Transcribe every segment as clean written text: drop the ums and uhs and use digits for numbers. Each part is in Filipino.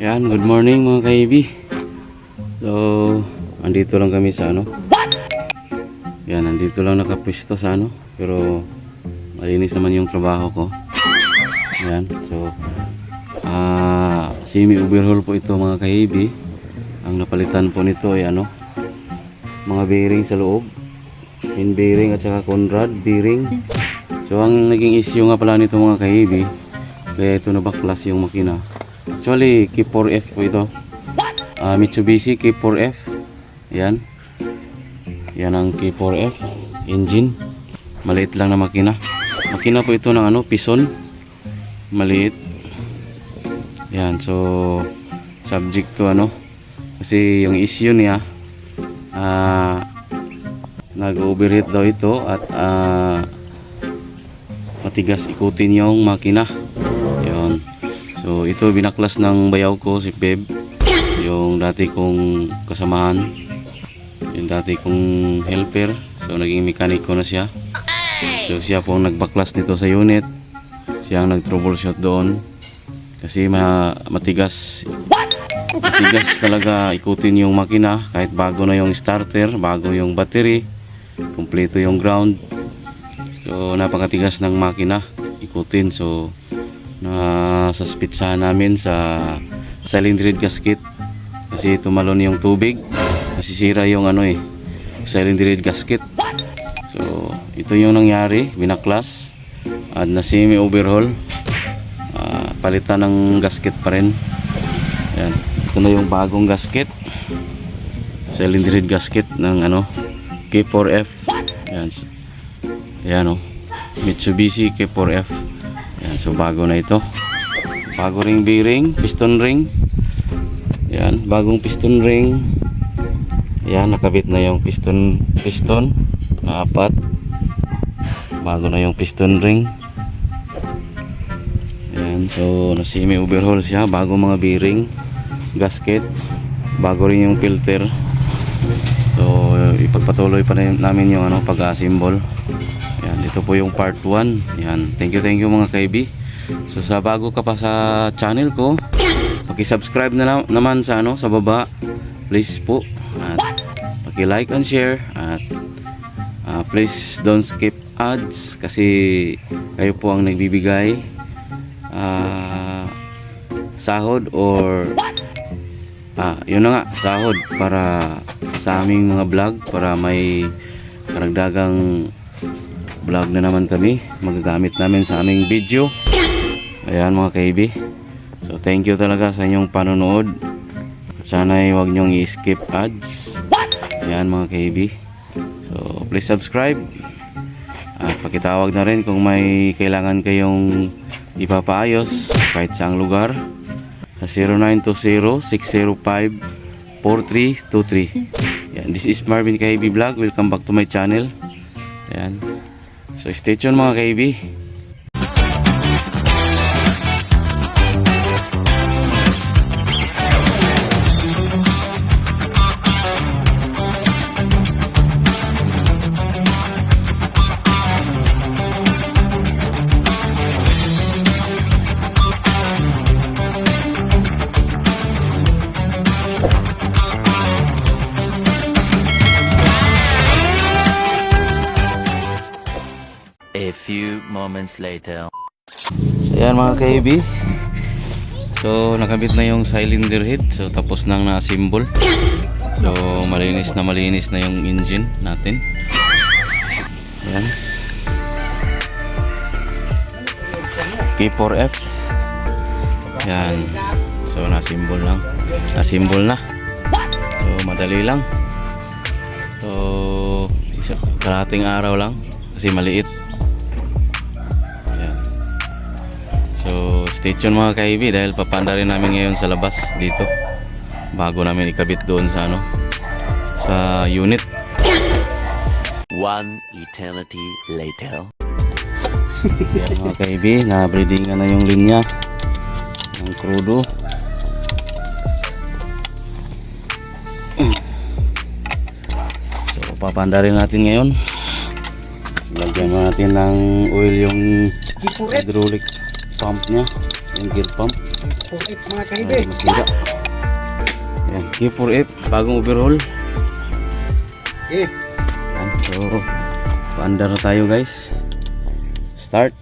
Yan, good morning mga kaibi. So, andito lang kami sa ano. Yan, andito lang nakapwesto sa ano. Pero, malinis naman yung trabaho ko. Yan, so, semi-overhaul po ito mga kaibi. Ang napalitan po nito ay ano, mga bearing sa loob. Pin bearing at saka Conrad bearing. So, ang naging issue nga pala nito mga kaibi, kaya ito nabaklas yung makina. Actually, K4F po ito. Mitsubishi K4F. Yan. Yan ang K4F engine. Maliit lang na makina. Makina po ito ng ano, pison. Maliit. Yan. So, subject to ano. Kasi yung issue niya, nag-overheat daw ito at matigas ikutin yung makina. Yun. So ito binaklas ng bayaw ko si Beb, yung dati kong kasamahan, yung dati kong helper. So naging mekaniko na siya. So siya po nagbaklas nito sa unit. Siya ang nag-troubleshoot doon kasi matigas talaga ikutin yung makina. Kahit bago na yung starter, bago yung battery, kumpleto yung ground. So napakatigas ng makina ikutin. So nasaspitsahan namin sa cylinder head gasket kasi tumalon yung tubig, nasisira yung ano cylinder head gasket. So ito yung nangyari, binaklas at na semi overhaul. Palitan ng gasket pa rin. Yan. Ito na yung bagong gasket, cylinder head gasket ng ano K4F. Yan. Yan Mitsubishi K4F. Yan, so bago na ito. Bago ring bearing, piston ring. Yan, bagong piston ring. Yan, nakabit na yung piston na 4. Bago na yung piston ring. Yan, so na semi overhaul siya. Bago mga bearing, gasket, bago rin yung filter. So ipagpatuloy pa namin yung ano, pag-assemble. Yan, ito po yung part 1. Yan, thank you mga kaibi. So sa bago ka pa sa channel ko, paki-subscribe na naman sa ano, sa baba. Please po. At paki-like and share at please don't skip ads kasi kayo po ang nagbibigay sahod or yun na nga, sahod para sa aming mga vlog, para may karagdagang vlog na naman kami magagamit namin sa aming video. Ayan mga kaibi, so thank you talaga sa inyong panonood. Sana'y huwag nyong i-skip ads. Ayan mga kaibi, so please subscribe at pakitawag na rin kung may kailangan kayong ipapaayos kahit saang lugar sa 0920-605-4323. Yan, this is Marvin Kaibi Vlog. Welcome back to my channel. Ayan. So stay tuned mga kaibi. A few moments later. Ayan mga kaibi, so nakabit na yung cylinder head. So tapos nang na-assemble. So malinis na yung engine natin. Ayan, K4F. Ayan, so na-assemble na. So madali lang. So kalahating araw lang kasi maliit. So stay tuned mga kaibi dahil papanda rin namin ngayon sa labas dito bago namin ikabit doon sa ano, sa unit. One eternity later. Yan mga kaibi, na-breedingan na yung linya ng crudo. So papanda rin natin ngayon. Lagyan natin ng oil yung hydraulic pump nya, yung gear pump. K4F mga kaibi. Ay, masira. Yan, K4F, bagong overhaul. Okay. Yan, so, paandar na tayo guys. Start.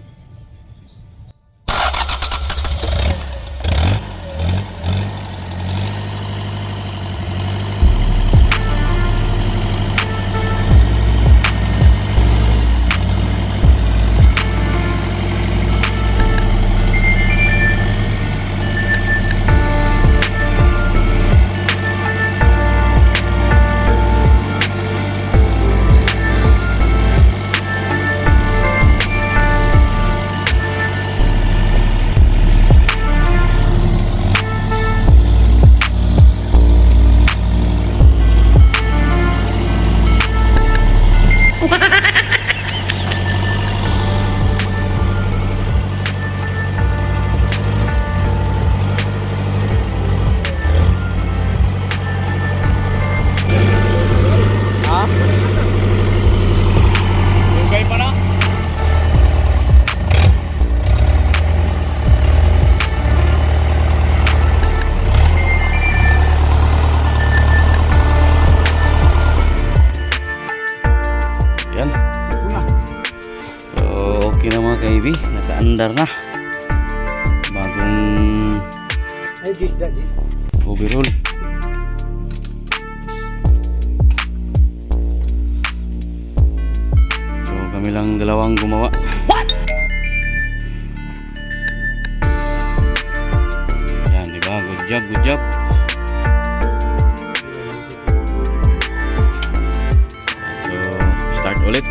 Yan. So, okay na mga kaibi. Nakaandar na. Bagong Ay, Jis. overhaul. So, kami lang dalawang gumawa. Yan, diba? Good job, good job. So, start ulit.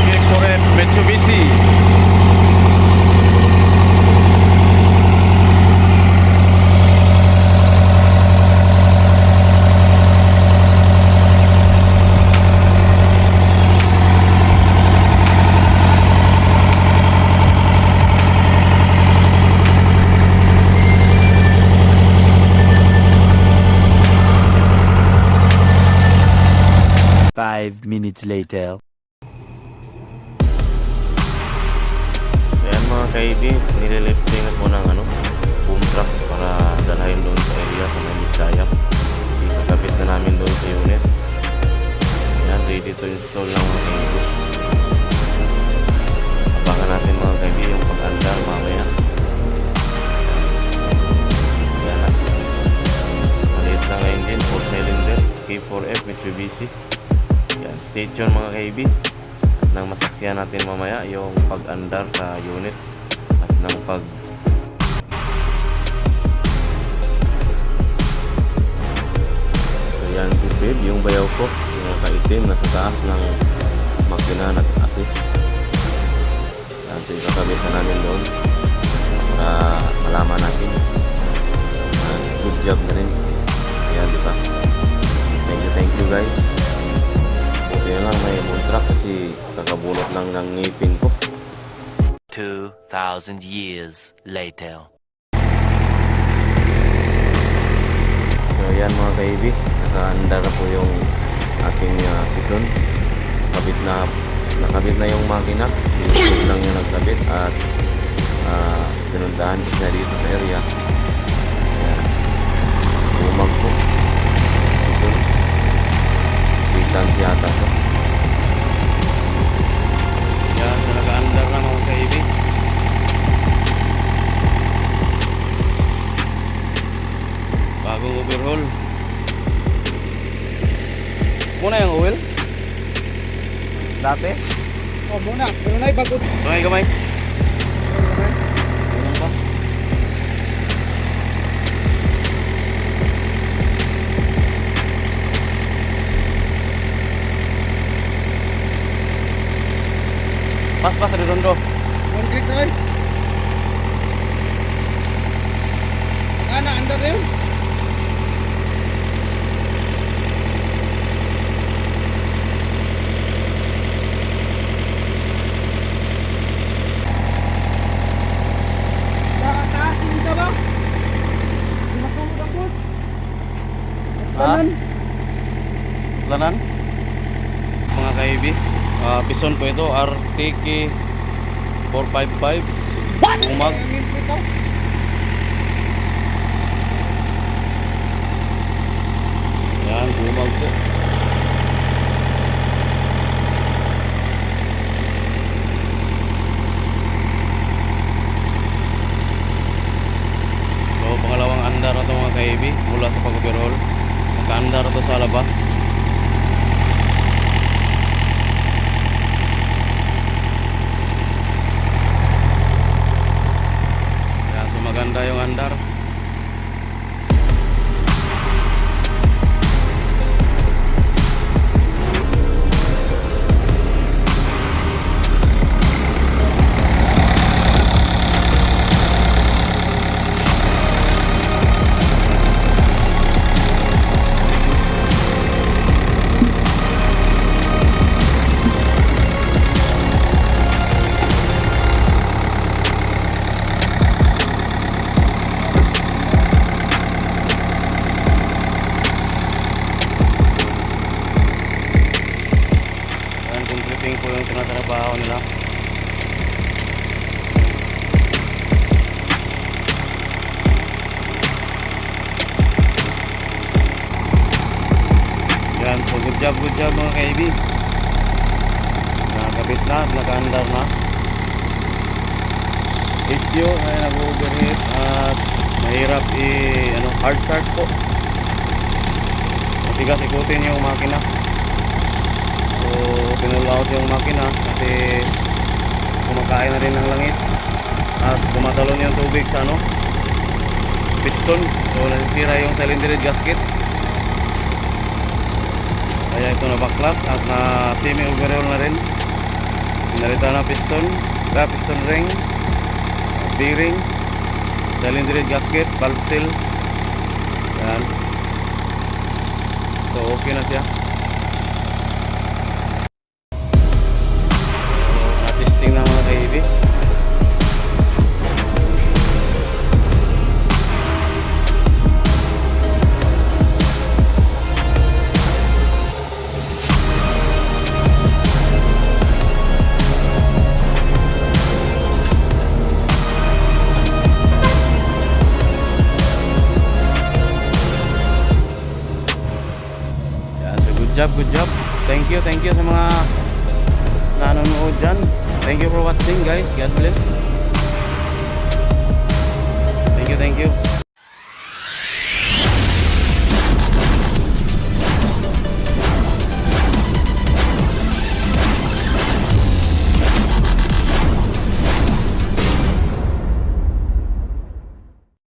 K4F Mitsubishi. Five minutes later. Ayan mga kaibi, nililifting ko ng boom truck para dalhin doon sa area sa may Mitsayak. Ikakabit na namin doon sa unit. Ayan, ready to install ng mga kaibi. Abangan natin mga kaibi yung pag-andar mamaya. Ayan na. Maliit lang ngayon din, 4-cylinder, K4F Mitsubishi. Ayan, stay tuned mga kaibi. Nang masaksiyan natin mamaya yung pag-andar sa unit at ng pag so yan si Babe, yung bayaw ko yung nakaitim na sa taas ng makina nag-assist. Yan, so ikakabit na namin doon para malaman natin. Good job na rin. Yan, diba? Thank you guys. Buti na lang may contract kasi kakabulot lang ng ngipin ko. 2,000 years later. So ayan mga kaibi, nakaandar na po yung ating pison. Nakabit na yung makina. Sinusog lang yung nagkabit at pinuntahan ko siya dito sa area. Ayan. Umag po. Pison. Distance yata to. Yan, so naka-andar na mga kaibi. Bagong overhaul. Muna yung oil. Dati. Oh, muna. Pero na bago. Kamay, kamay. Ganun pa. Pas, redondo. Concrete oy. Ana under yun. Taas yung isa ba? Di makamot ako. Ha? Kanan. Lanan? mga kaibi. Pison po ito, RTK 455. Bumag. Yan, bumag po. So, pangalawang andar na ito mga kaibi mula sa pag-overhaul. Nagka-andar ito sa labas. Yan, so maganda yung andar. Completing po yung tinatrabaho nila. Yan, so good job mga kaibi. Nakakabit na, nakaandar na. Issue ay nag-overheat at mahirap hard start po. Matigas ikutin yung makina. So, pinull out yung makina kasi kumakain na rin ng langis at tumatalon yung tubig sa piston. So, nasisira yung cylinder head gasket. Kaya ito na baklas at na semi-overhaul na rin. Pinalitan na piston ring, bearing, cylinder head gasket, valve seal. Yan. So, okay na siya. Testing na mga kaibi. Yan, so good job. Thank you sa mga nanonood dyan. Thank you for watching guys. God bless. Thank you.